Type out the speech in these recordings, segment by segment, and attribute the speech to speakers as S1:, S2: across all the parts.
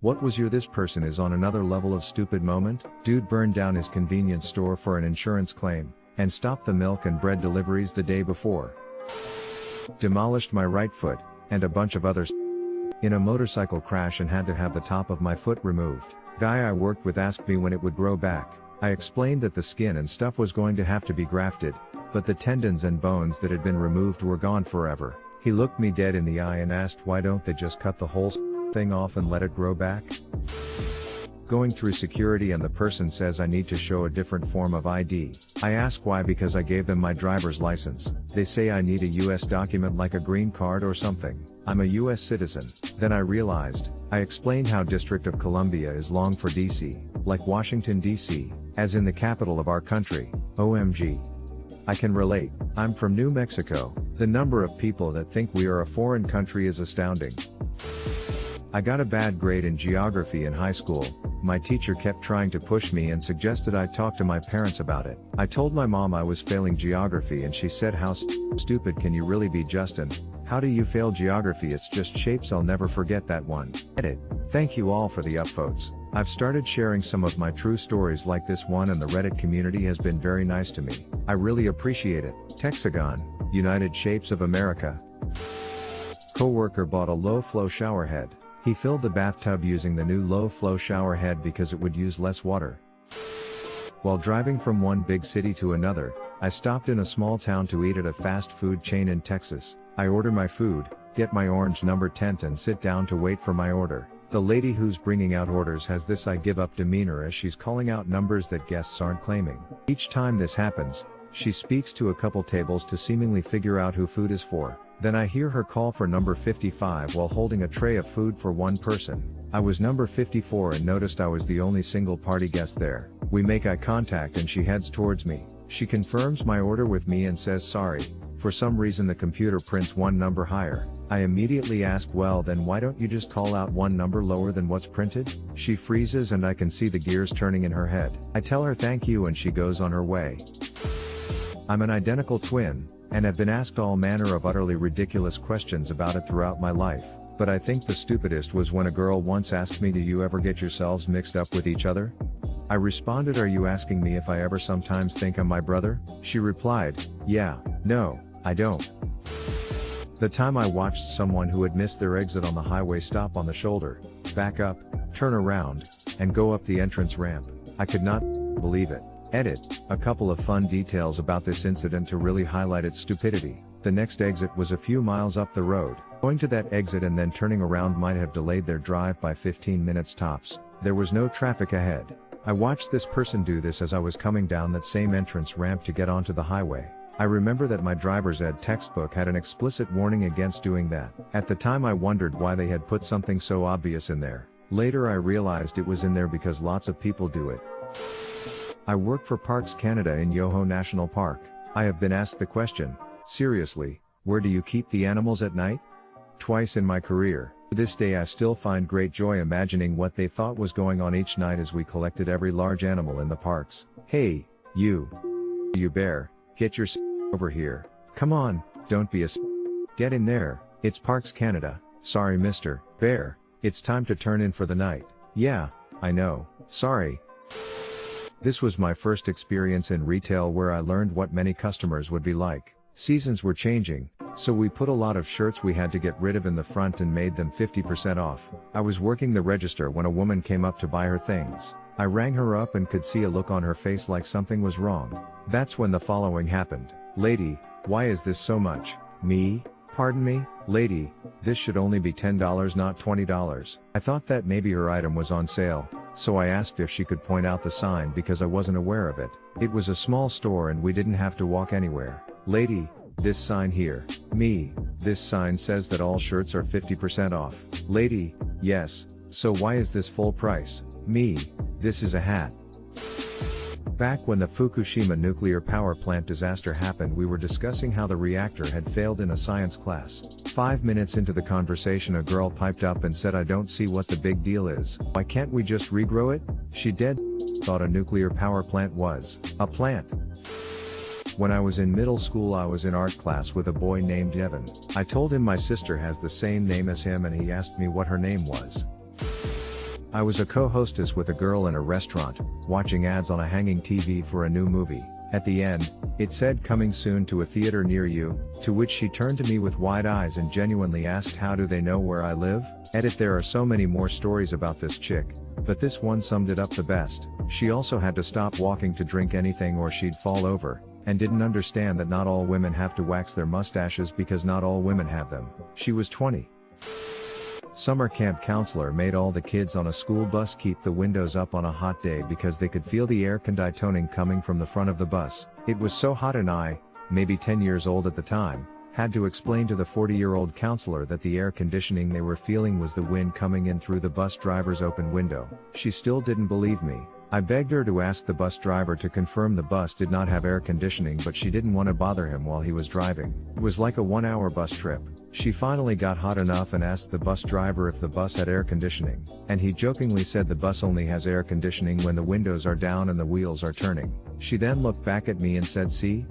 S1: What was your this person is on another level of stupid moment? Dude burned down his convenience store for an insurance claim, and stopped the milk and bread deliveries the day before. Demolished my right foot, and a bunch of others in a motorcycle crash and had to have the top of my foot removed. Guy I worked with asked me when it would grow back. I explained that the skin and stuff was going to have to be grafted, but the tendons and bones that had been removed were gone forever. He looked me dead in the eye and asked why don't they just cut the whole thing off and let it grow back? Going through security and the person says I need to show a different form of ID. I ask why because I gave them my driver's license. They say I need a US document like a green card or something. I'm a US citizen. Then I realized, I explained how District of Columbia is long for DC, like Washington DC, as in the capital of our country. OMG. I can relate. I'm from New Mexico. The number of people that think we are a foreign country is astounding. I got a bad grade in geography in high school. My teacher kept trying to push me and suggested I talk to my parents about it. I told my mom I was failing geography and she said how stupid can you really be, Justin? How do you fail geography? It's just shapes. I'll never forget that one. Edit. Thank you all for the upvotes. I've started sharing some of my true stories like this one and the Reddit community has been very nice to me. I really appreciate it. Texagon, United Shapes of America. Coworker bought a low-flow shower head. He filled the bathtub using the new low-flow shower head because it would use less water. While driving from one big city to another, I stopped in a small town to eat at a fast food chain in Texas. I order my food, get my orange number tent and sit down to wait for my order. The lady who's bringing out orders has this I give up demeanor as she's calling out numbers that guests aren't claiming. Each time this happens, she speaks to a couple tables to seemingly figure out who food is for. Then I hear her call for number 55 while holding a tray of food for one person. I was number 54 and noticed I was the only single party guest there. We make eye contact and she heads towards me. She confirms my order with me and says sorry. For some reason the computer prints one number higher. I immediately ask, well then why don't you just call out one number lower than what's printed? She freezes and I can see the gears turning in her head. I tell her thank you and she goes on her way. I'm an identical twin, and have been asked all manner of utterly ridiculous questions about it throughout my life, but I think the stupidest was when a girl once asked me, do you ever get yourselves mixed up with each other? I responded, are you asking me if I ever sometimes think I'm my brother? She replied, yeah, no, I don't. The time I watched someone who had missed their exit on the highway stop on the shoulder, back up, turn around, and go up the entrance ramp. I could not believe it. Edit. A couple of fun details about this incident to really highlight its stupidity. The next exit was a few miles up the road. Going to that exit and then turning around might have delayed their drive by 15 minutes tops. There was no traffic ahead. I watched this person do this as I was coming down that same entrance ramp to get onto the highway. I remember that my driver's ed textbook had an explicit warning against doing that. At the time I wondered why they had put something so obvious in there. Later I realized it was in there because lots of people do it. I work for Parks Canada in Yoho National Park. I have been asked the question, seriously, where do you keep the animals at night? Twice in my career. To this day I still find great joy imagining what they thought was going on each night as we collected every large animal in the parks. Hey, you bear, get your over here. Come on, don't be a get in there, it's Parks Canada. Sorry Mr. Bear, it's time to turn in for the night. Yeah, I know, sorry. This was my first experience in retail where I learned what many customers would be like. Seasons were changing, so we put a lot of shirts we had to get rid of in the front and made them 50% off. I was working the register when a woman came up to buy her things. I rang her up and could see a look on her face like something was wrong. That's when the following happened. Lady, why is this so much? Me? Pardon me? Lady, this should only be $10 not $20. I thought that maybe her item was on sale, so I asked if she could point out the sign because I wasn't aware of it. It was a small store and we didn't have to walk anywhere. Lady, this sign here. Me, this sign says that all shirts are 50% off. Lady, yes, so why is this full price? Me, this is a hat. Back when the Fukushima nuclear power plant disaster happened, we were discussing how the reactor had failed in a science class. 5 minutes into the conversation a girl piped up and said, I don't see what the big deal is. Why can't we just regrow it? She dead thought a nuclear power plant was a plant. When I was in middle school I was in art class with a boy named Evan. I told him my sister has the same name as him and he asked me what her name was. I was a co-hostess with a girl in a restaurant, watching ads on a hanging TV for a new movie. At the end, it said coming soon to a theater near you, to which she turned to me with wide eyes and genuinely asked how do they know where I live? Edit. There are so many more stories about this chick, but this one summed it up the best. She also had to stop walking to drink anything or she'd fall over, and didn't understand that not all women have to wax their mustaches because not all women have them. She was 20. Summer camp counselor made all the kids on a school bus keep the windows up on a hot day because they could feel the air conditioning coming from the front of the bus. It was so hot and I, maybe 10 years old at the time, had to explain to the 40-year-old counselor that the air conditioning they were feeling was the wind coming in through the bus driver's open window. She still didn't believe me. I begged her to ask the bus driver to confirm the bus did not have air conditioning, but she didn't want to bother him while he was driving. It was like a 1-hour bus trip. She finally got hot enough and asked the bus driver if the bus had air conditioning, and he jokingly said the bus only has air conditioning when the windows are down and the wheels are turning. She then looked back at me and said, "See?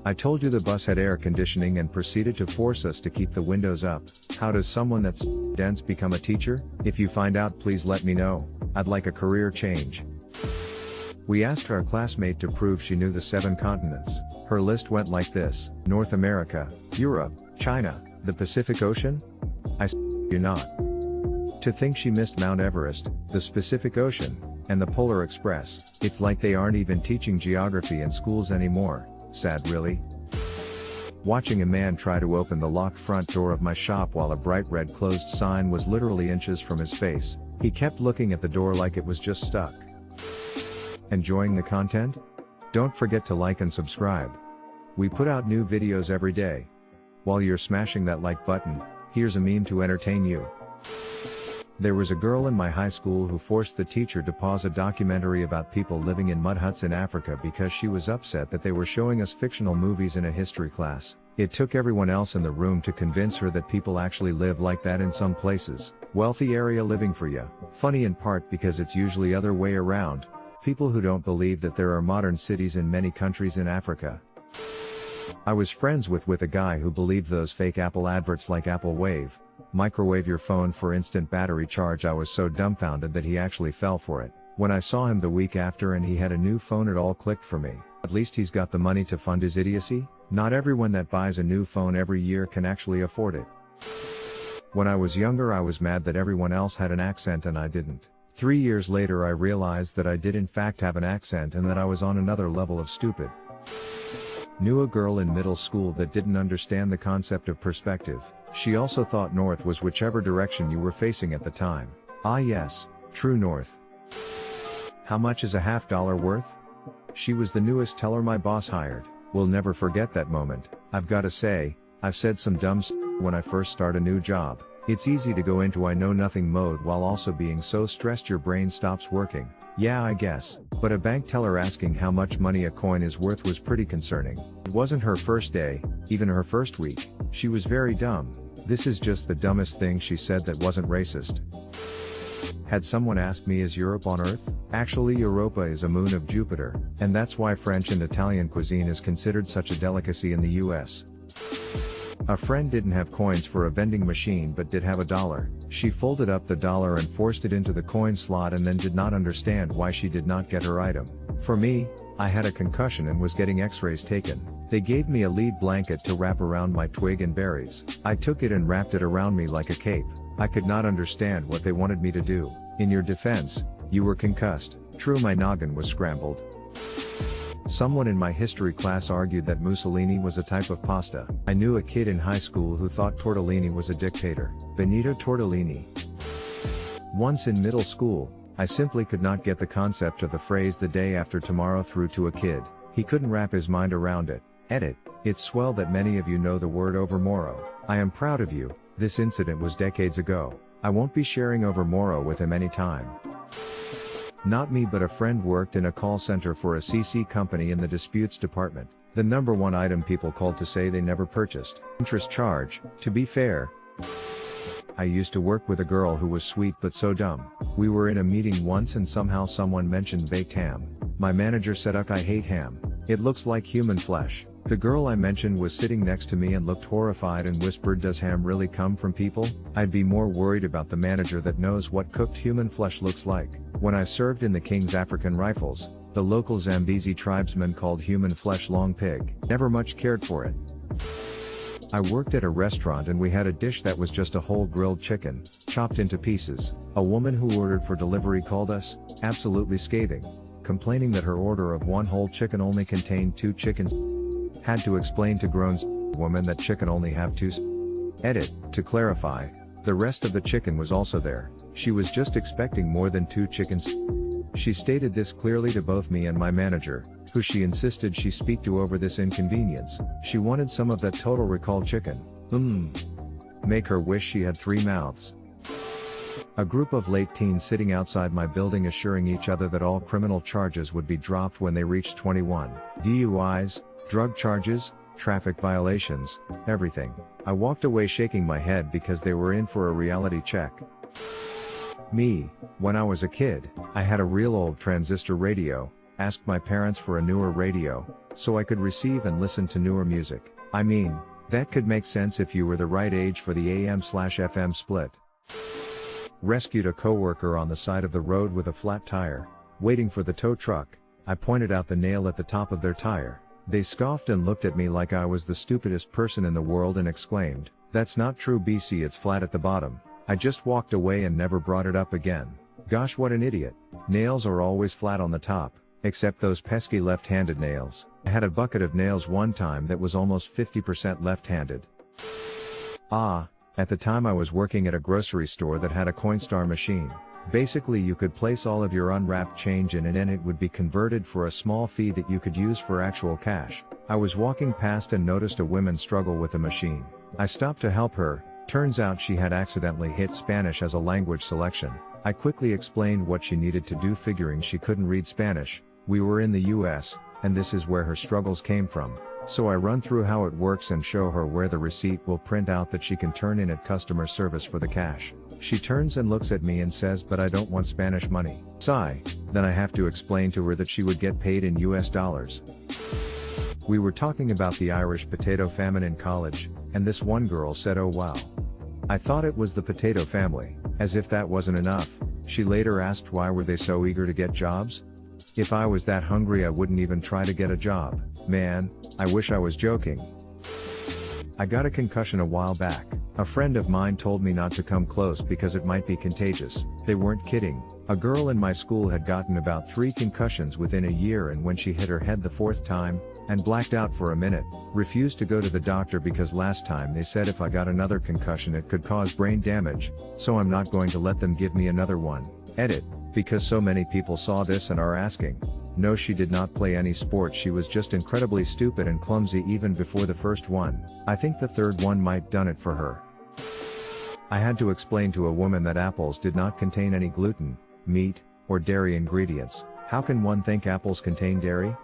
S1: I told you the bus had air conditioning," and proceeded to force us to keep the windows up. How does someone that's dense become a teacher? If you find out, please let me know. I'd like a career change. We asked our classmate to prove she knew the 7 continents. Her list went like this: North America, Europe, China, the Pacific Ocean? I you not. To think she missed Mount Everest, the Pacific Ocean, and the Polar Express. It's like they aren't even teaching geography in schools anymore. Sad, really. Watching a man try to open the locked front door of my shop while a bright red closed sign was literally inches from his face. He kept looking at the door like it was just stuck. Enjoying the content? Don't forget to like and subscribe. We put out new videos every day. While you're smashing that like button, here's a meme to entertain you. There was a girl in my high school who forced the teacher to pause a documentary about people living in mud huts in Africa because she was upset that they were showing us fictional movies in a history class. It took everyone else in the room to convince her that people actually live like that in some places. Wealthy area living for ya. Funny in part because it's usually other way around. People who don't believe that there are modern cities in many countries in Africa. I was friends with a guy who believed those fake Apple adverts like Apple Wave, microwave your phone for instant battery charge. I was so dumbfounded that he actually fell for it. When I saw him the week after and he had a new phone, it all clicked for me. At least he's got the money to fund his idiocy. Not everyone that buys a new phone every year can actually afford it. When I was younger, I was mad that everyone else had an accent and I didn't. 3 years later I realized that I did in fact have an accent and that I was on another level of stupid. Knew a girl in middle school that didn't understand the concept of perspective. She also thought north was whichever direction you were facing at the time. Ah yes, true north. How much is a $50 worth? She was the newest teller my boss hired. We'll never forget that moment. I've gotta say, I've said some dumb when I first start a new job. It's easy to go into I know nothing mode while also being so stressed your brain stops working. Yeah, I guess. But a bank teller asking how much money a coin is worth was pretty concerning. It wasn't her first day, even her first week. She was very dumb. This is just the dumbest thing she said that wasn't racist. Had someone asked me, is Europe on Earth? Actually, Europa is a moon of Jupiter, and that's why French and Italian cuisine is considered such a delicacy in the US. A friend didn't have coins for a vending machine but did have $1. She folded up the dollar and forced it into the coin slot and then did not understand why she did not get her item. For me, I had a concussion and was getting x-rays taken. They gave me a lead blanket to wrap around my twig and berries. I took it and wrapped it around me like a cape. I could not understand what they wanted me to do. In your defense, you were concussed. True, my noggin was scrambled. Someone in my history class argued that Mussolini was a type of pasta. I knew a kid in high school who thought Tortellini was a dictator. Benito Tortellini. Once in middle school, I simply could not get the concept of the phrase "the day after tomorrow" through to a kid. He couldn't wrap his mind around it. Edit. It's swell that many of you know the word overmorrow. I am proud of you. This incident was decades ago. I won't be sharing overmorrow with him anytime. Not me, but a friend worked in a call center for a CC company in the disputes department. The number one item people called to say they never purchased: interest charge. To be fair, I used to work with a girl who was sweet but so dumb. We were in a meeting once and somehow someone mentioned baked ham. My manager said, "Ugh, I hate ham. It looks like human flesh." The girl I mentioned was sitting next to me and looked horrified and whispered, "Does ham really come from people?" I'd be more worried about the manager that knows what cooked human flesh looks like. When I served in the King's African Rifles, the local Zambezi tribesmen called human flesh long pig. Never much cared for it. I worked at a restaurant and we had a dish that was just a whole grilled chicken, chopped into pieces. A woman who ordered for delivery called us, absolutely scathing, complaining that her order of one whole chicken only contained 2 chickens. Had to explain to grown woman that chicken only have 2. Edit, to clarify, the rest of the chicken was also there. She was just expecting more than 2 chickens. She stated this clearly to both me and my manager, who she insisted she speak to over this inconvenience. She wanted some of that Total Recall chicken. Make her wish she had 3 mouths. A group of late teens sitting outside my building assuring each other that all criminal charges would be dropped when they reached 21. DUIs, drug charges, traffic violations, everything. I walked away shaking my head because they were in for a reality check. Me, when I was a kid, I had a real old transistor radio, asked my parents for a newer radio, so I could receive and listen to newer music. I mean, that could make sense if you were the right age for the AM/FM split. Rescued a coworker on the side of the road with a flat tire, waiting for the tow truck. I pointed out the nail at the top of their tire. They scoffed and looked at me like I was the stupidest person in the world and exclaimed, "That's not true BC, it's flat at the bottom." I just walked away and never brought it up again. Gosh, what an idiot. Nails are always flat on the top, except those pesky left-handed nails. I had a bucket of nails one time that was almost 50% left-handed. At the time I was working at a grocery store that had a Coinstar machine. Basically you could place all of your unwrapped change in it and it would be converted for a small fee that you could use for actual cash. I was walking past and noticed a woman struggle with the machine. I stopped to help her. Turns out she had accidentally hit Spanish as a language selection. I quickly explained what she needed to do, figuring she couldn't read Spanish. We were in the US, and this is where her struggles came from. So I run through how it works and show her where the receipt will print out that she can turn in at customer service for the cash. She turns and looks at me and says, "But I don't want Spanish money." Sigh. Then I have to explain to her that she would get paid in US dollars. We were talking about the Irish potato famine in college, and this one girl said, "Oh wow. I thought it was the potato family." As if that wasn't enough, she later asked why were they so eager to get jobs? If I was that hungry I wouldn't even try to get a job. Man, I wish I was joking. I got a concussion a while back. A friend of mine told me not to come close because it might be contagious. They weren't kidding. A girl in my school had gotten about 3 concussions within a year, and when she hit her head the 4th time, and blacked out for a minute, refused to go to the doctor because last time they said if I got another concussion it could cause brain damage, so I'm not going to let them give me another one. Edit, because so many people saw this and are asking. No, she did not play any sports, she was just incredibly stupid and clumsy even before the first one. I think the third one might done it for her. I had to explain to a woman that apples did not contain any gluten, meat, or dairy ingredients. How can one think apples contain dairy?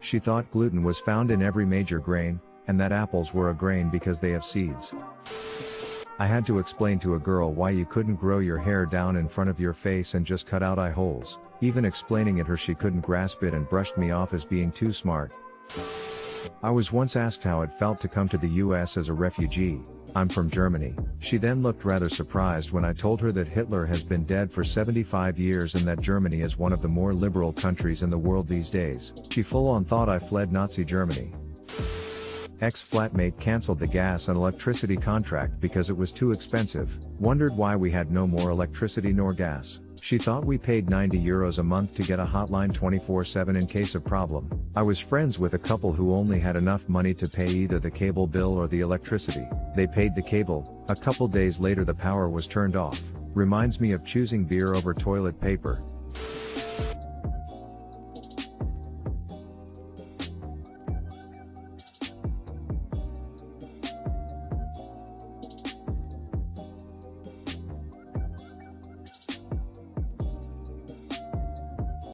S1: She thought gluten was found in every major grain, and that apples were a grain because they have seeds. I had to explain to a girl why you couldn't grow your hair down in front of your face and just cut out eye holes. Even explaining it her, she couldn't grasp it and brushed me off as being too smart. I was once asked how it felt to come to the US as a refugee. I'm from Germany. She then looked rather surprised when I told her that Hitler has been dead for 75 years and that Germany is one of the more liberal countries in the world these days. She full-on thought I fled Nazi Germany. Ex-flatmate cancelled the gas and electricity contract because it was too expensive. Wondered why we had no more electricity nor gas. She thought we paid €90 a month to get a hotline 24/7 in case of problem. I was friends with a couple who only had enough money to pay either the cable bill or the electricity. They paid the cable. A couple days later the power was turned off. Reminds me of choosing beer over toilet paper.